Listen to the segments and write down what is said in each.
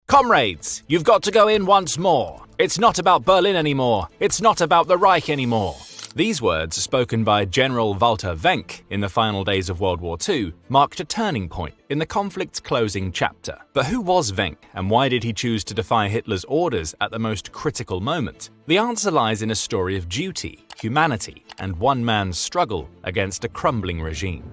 Comrades, you've got to go in once more. It's not about Berlin anymore. It's not about the Reich anymore. These words, spoken by General Walter Wenck in the final days of World War II, marked a turning point in the conflict's closing chapter. But who was Wenck, and why did he choose to defy Hitler's orders at the most critical moment? The answer lies in a story of duty, humanity, and one man's struggle against a crumbling regime.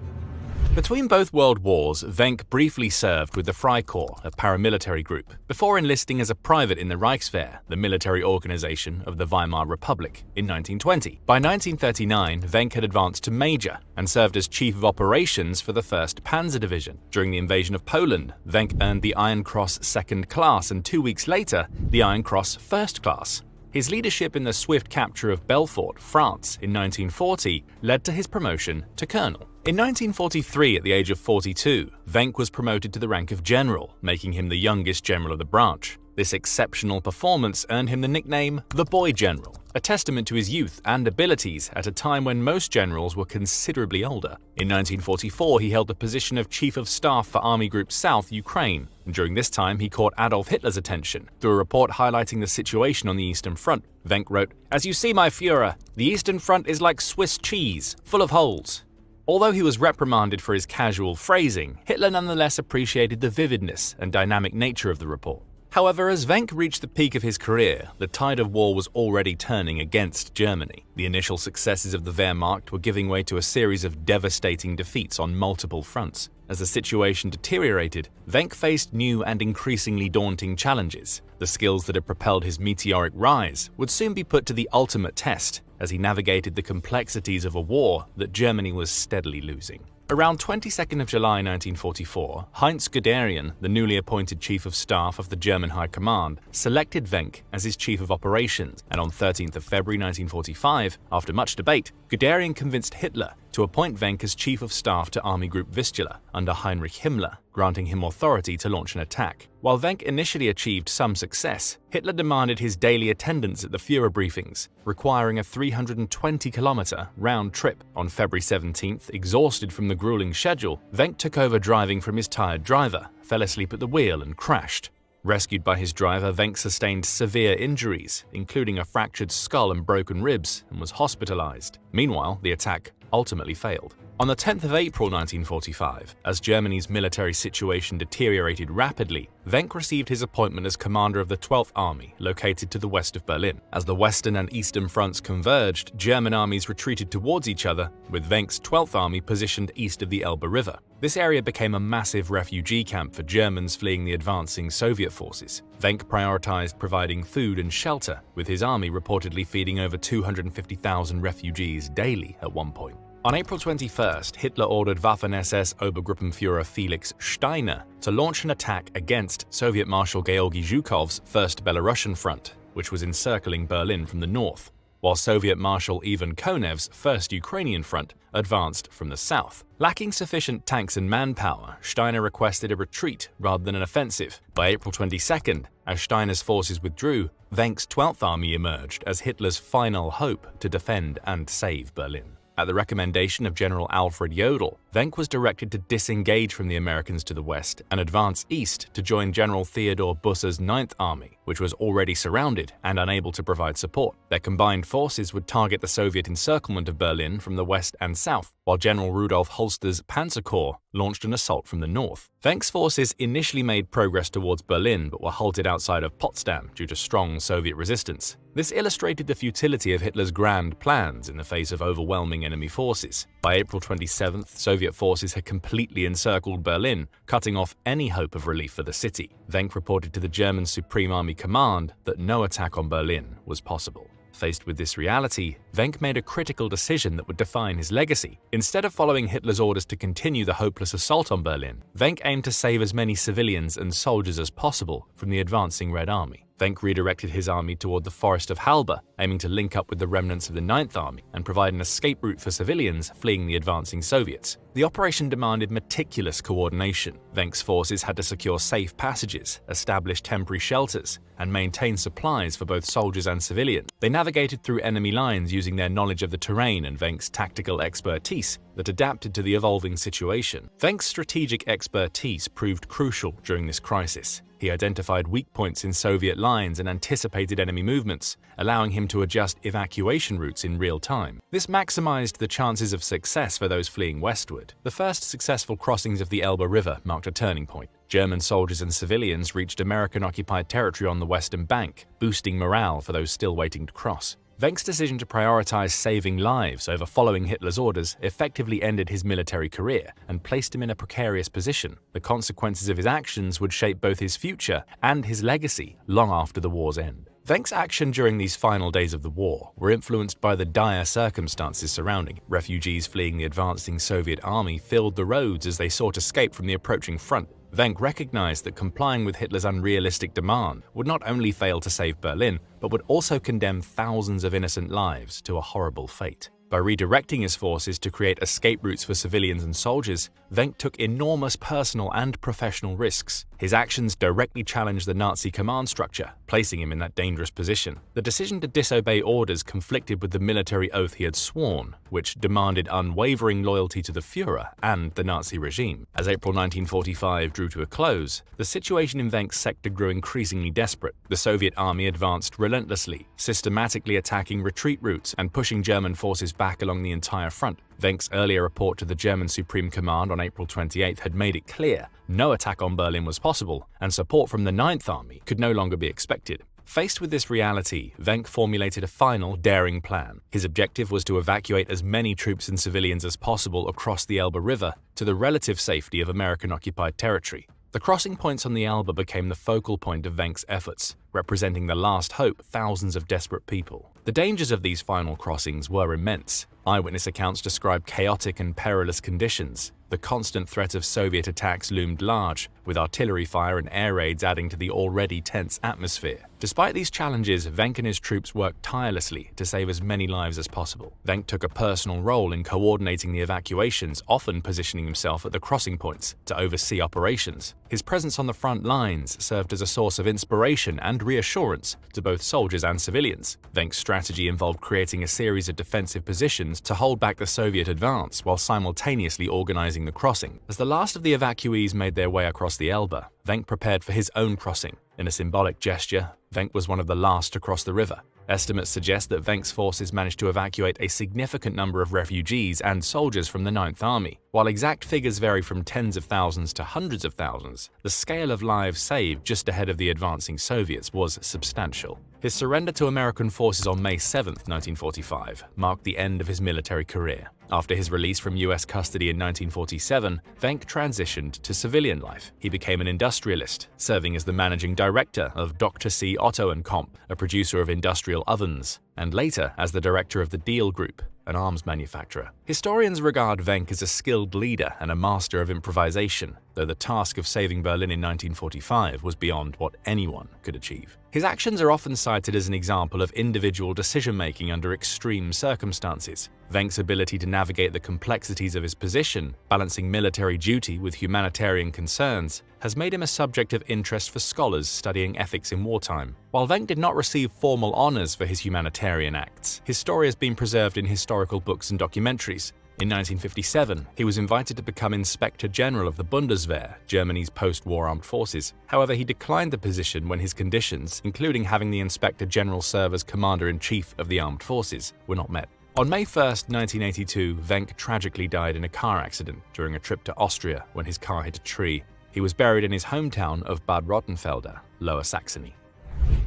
Between both world wars, Wenck briefly served with the Freikorps, a paramilitary group, before enlisting as a private in the Reichswehr, the military organization of the Weimar Republic, in 1920. By 1939, Wenck had advanced to major and served as chief of operations for the 1st Panzer Division. During the invasion of Poland, Wenck earned the Iron Cross 2nd Class and 2 weeks later, the Iron Cross 1st Class. His leadership in the swift capture of Belfort, France, in 1940 led to his promotion to colonel. In 1943, at the age of 42, Wenck was promoted to the rank of general, making him the youngest general of the branch. This exceptional performance earned him the nickname the Boy General, a testament to his youth and abilities at a time when most generals were considerably older. In 1944, he held the position of Chief of Staff for Army Group South, Ukraine, and during this time he caught Adolf Hitler's attention through a report highlighting the situation on the Eastern Front. Wenck wrote, "As you see, my Führer, the Eastern Front is like Swiss cheese, full of holes." Although he was reprimanded for his casual phrasing, Hitler nonetheless appreciated the vividness and dynamic nature of the report. However, as Wenck reached the peak of his career, the tide of war was already turning against Germany. The initial successes of the Wehrmacht were giving way to a series of devastating defeats on multiple fronts. As the situation deteriorated, Wenck faced new and increasingly daunting challenges. The skills that had propelled his meteoric rise would soon be put to the ultimate test as he navigated the complexities of a war that Germany was steadily losing. Around 22nd of July 1944, Heinz Guderian, the newly appointed Chief of Staff of the German High Command, selected Wenck as his Chief of Operations, and on 13th of February 1945, after much debate, Guderian convinced Hitler to appoint Wenck as Chief of Staff to Army Group Vistula under Heinrich Himmler, granting him authority to launch an attack. While Wenck initially achieved some success, Hitler demanded his daily attendance at the Führer briefings, requiring a 320-kilometer round trip. On February 17th, exhausted from the grueling schedule, Wenck took over driving from his tired driver, fell asleep at the wheel and crashed. Rescued by his driver, Wenck sustained severe injuries, including a fractured skull and broken ribs, and was hospitalized. Meanwhile, the attack ultimately failed. On the 10th of April 1945, as Germany's military situation deteriorated rapidly, Wenck received his appointment as commander of the 12th Army, located to the west of Berlin. As the western and eastern fronts converged, German armies retreated towards each other, with Wenck's 12th Army positioned east of the Elbe River. This area became a massive refugee camp for Germans fleeing the advancing Soviet forces. Wenck prioritized providing food and shelter, with his army reportedly feeding over 250,000 refugees daily at one point. On April 21st, Hitler ordered Waffen-SS Obergruppenführer Felix Steiner to launch an attack against Soviet Marshal Georgy Zhukov's 1st Belarusian Front, which was encircling Berlin from the north, while Soviet Marshal Ivan Konev's 1st Ukrainian Front advanced from the south. Lacking sufficient tanks and manpower, Steiner requested a retreat rather than an offensive. By April 22nd, as Steiner's forces withdrew, Wenck's 12th Army emerged as Hitler's final hope to defend and save Berlin. At the recommendation of General Alfred Jodl, Wenck was directed to disengage from the Americans to the west and advance east to join General Theodor Busse's 9th Army, which was already surrounded and unable to provide support. Their combined forces would target the Soviet encirclement of Berlin from the west and south, while General Rudolf Holster's Panzer Corps launched an assault from the north. Wenck's forces initially made progress towards Berlin but were halted outside of Potsdam due to strong Soviet resistance. This illustrated the futility of Hitler's grand plans in the face of overwhelming enemy forces. By April 27th, Soviet forces had completely encircled Berlin, cutting off any hope of relief for the city. Wenck reported to the German Supreme Army Command that no attack on Berlin was possible. Faced with this reality, Wenck made a critical decision that would define his legacy. Instead of following Hitler's orders to continue the hopeless assault on Berlin, Wenck aimed to save as many civilians and soldiers as possible from the advancing Red Army. Wenck redirected his army toward the forest of Halbe, aiming to link up with the remnants of the 9th Army and provide an escape route for civilians fleeing the advancing Soviets. The operation demanded meticulous coordination. Wenck's forces had to secure safe passages, establish temporary shelters, and maintain supplies for both soldiers and civilians. They navigated through enemy lines using their knowledge of the terrain and Wenck's tactical expertise that adapted to the evolving situation. Wenck's strategic expertise proved crucial during this crisis. He identified weak points in Soviet lines and anticipated enemy movements, allowing him to adjust evacuation routes in real time. This maximized the chances of success for those fleeing westward. The first successful crossings of the Elbe River marked a turning point. German soldiers and civilians reached American-occupied territory on the western bank, boosting morale for those still waiting to cross. Wenck's decision to prioritize saving lives over following Hitler's orders effectively ended his military career and placed him in a precarious position. The consequences of his actions would shape both his future and his legacy long after the war's end. Wenck's action during these final days of the war were influenced by the dire circumstances surrounding it. Refugees fleeing the advancing Soviet army filled the roads as they sought escape from the approaching front. Wenck recognized that complying with Hitler's unrealistic demand would not only fail to save Berlin, but would also condemn thousands of innocent lives to a horrible fate. By redirecting his forces to create escape routes for civilians and soldiers, Wenck took enormous personal and professional risks. His actions directly challenged the Nazi command structure, placing him in that dangerous position. The decision to disobey orders conflicted with the military oath he had sworn, which demanded unwavering loyalty to the Führer and the Nazi regime. As April 1945 drew to a close, the situation in Wenck's sector grew increasingly desperate. The Soviet army advanced relentlessly, systematically attacking retreat routes and pushing German forces back along the entire front. Wenck's earlier report to the German Supreme Command on April 28 had made it clear no attack on Berlin was possible, and support from the Ninth Army could no longer be expected. Faced with this reality, Wenck formulated a final, daring plan. His objective was to evacuate as many troops and civilians as possible across the Elbe River to the relative safety of American-occupied territory. The crossing points on the Elbe became the focal point of Wenck's efforts, representing the last hope of thousands of desperate people. The dangers of these final crossings were immense. Eyewitness accounts describe chaotic and perilous conditions. The constant threat of Soviet attacks loomed large, with artillery fire and air raids adding to the already tense atmosphere. Despite these challenges, Wenck and his troops worked tirelessly to save as many lives as possible. Wenck took a personal role in coordinating the evacuations, often positioning himself at the crossing points to oversee operations. His presence on the front lines served as a source of inspiration and reassurance to both soldiers and civilians. Wenck's strategy involved creating a series of defensive positions to hold back the Soviet advance while simultaneously organizing the crossing. As the last of the evacuees made their way across the Elbe, Wenck prepared for his own crossing. In a symbolic gesture, Wenck was one of the last to cross the river. Estimates suggest that Wenck's forces managed to evacuate a significant number of refugees and soldiers from the Ninth Army. While exact figures vary from tens of thousands to hundreds of thousands, the scale of lives saved just ahead of the advancing Soviets was substantial. His surrender to American forces on May 7, 1945, marked the end of his military career. After his release from US custody in 1947, Wenck transitioned to civilian life. He became an industrialist, serving as the managing director of Dr. C. Otto & Comp, a producer of industrial ovens, and later as the director of the Diehl Group, an arms manufacturer. Historians regard Wenck as a skilled leader and a master of improvisation, though the task of saving Berlin in 1945 was beyond what anyone could achieve. His actions are often cited as an example of individual decision-making under extreme circumstances. Wenck's ability to navigate the complexities of his position, balancing military duty with humanitarian concerns, has made him a subject of interest for scholars studying ethics in wartime. While Wenck did not receive formal honors for his humanitarian acts, his story has been preserved in historical books and documentaries. In 1957, he was invited to become Inspector General of the Bundeswehr, Germany's post-war armed forces. However, he declined the position when his conditions, including having the Inspector General serve as Commander-in-Chief of the armed forces, were not met. On May 1, 1982, Wenck tragically died in a car accident during a trip to Austria when his car hit a tree. He was buried in his hometown of Bad Rottenfelder, Lower Saxony.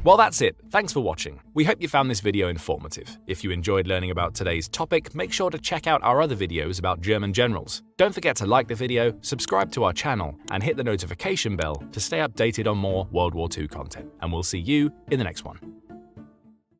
Well, that's it. Thanks for watching. We hope you found this video informative. If you enjoyed learning about today's topic, make sure to check out our other videos about German generals. Don't forget to like the video, subscribe to our channel, and hit the notification bell to stay updated on more World War II content. And we'll see you in the next one.